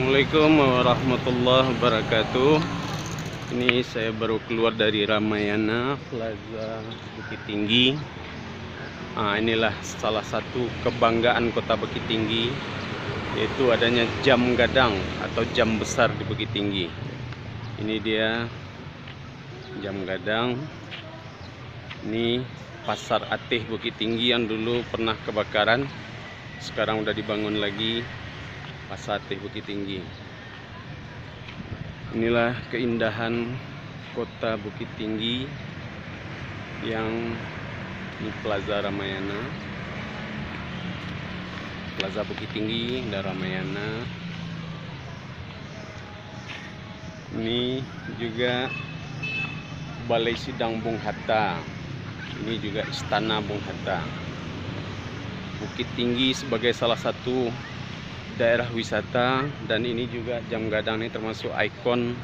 Assalamualaikum warahmatullahi wabarakatuh. Ini saya baru keluar dari Ramayana Plaza Bukit Tinggi. Inilah salah satu kebanggaan Kota Bukit Tinggi, yaitu adanya jam gadang atau jam besar di Bukit Tinggi. Ini dia jam gadang. Ini Pasar Atih Bukit Tinggi yang dulu pernah kebakaran, sekarang udah dibangun lagi. Pasar Atih Bukit Tinggi. Inilah keindahan Kota Bukit Tinggi yang di Plaza Ramayana. Plaza Bukit Tinggi dan Ramayana. Ini juga Balai Sidang Bung Hatta. Ini juga Istana Bung Hatta. Bukit Tinggi sebagai salah satu daerah wisata, dan ini juga jam gadang ini termasuk ikon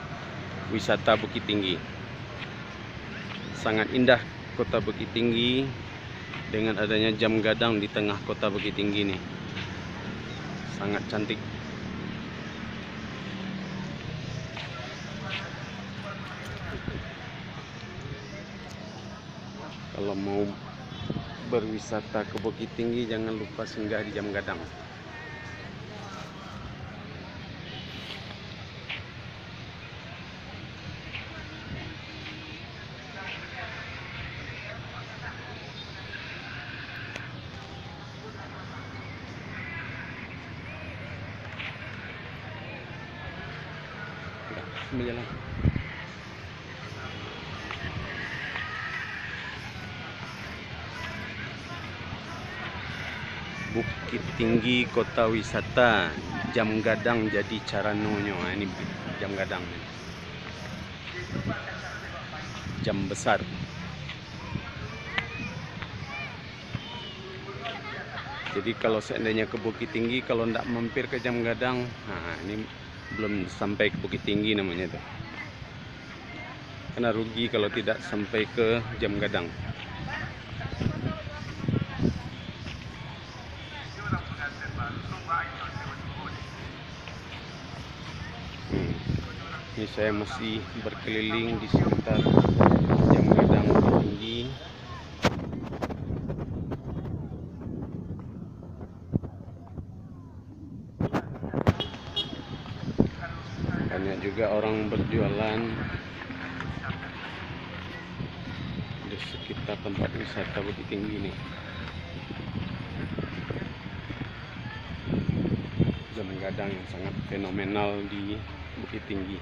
wisata Bukit Tinggi. Sangat indah Kota Bukit Tinggi dengan adanya jam gadang di tengah Kota Bukit Tinggi nih. Sangat cantik. Kalau mau berwisata ke Bukit Tinggi, jangan lupa singgah di jam gadang. Berjalan. Bukit Tinggi kota wisata, jam gadang jadi caranonyo. Ini jam gadang, jam besar. Jadi kalau seandainya ke Bukit Tinggi, kalau tidak mampir ke jam gadang, ini belum sampai ke Bukit Tinggi namanya tuh. Karena rugi kalau tidak sampai ke jam gadang. Ini saya masih berkeliling di sekitar jam gadang Bukit Tinggi. Banyak juga orang berjualan di sekitar tempat wisata Bukit Tinggi ini. Jam gadang yang sangat fenomenal di Bukit Tinggi.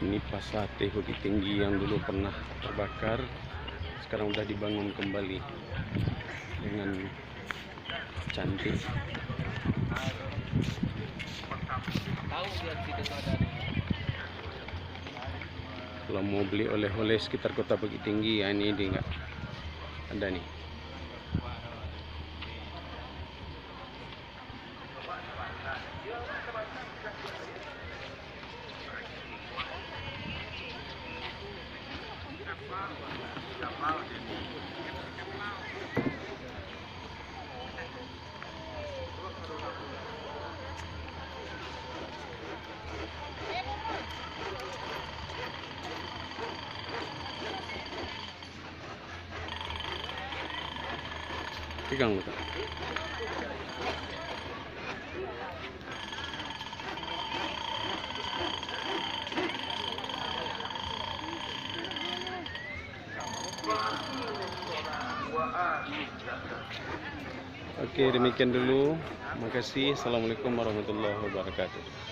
Ini Pasar Atih Bukit Tinggi yang dulu pernah terbakar, sekarang udah dibangun kembali dengan cantik. Kalau mau beli oleh-oleh sekitar Kota Bukit Tinggi, ini dia nggak ada nih. Pegang Kak. Oke, demikian dulu. Terima kasih. Assalamualaikum warahmatullahi wabarakatuh.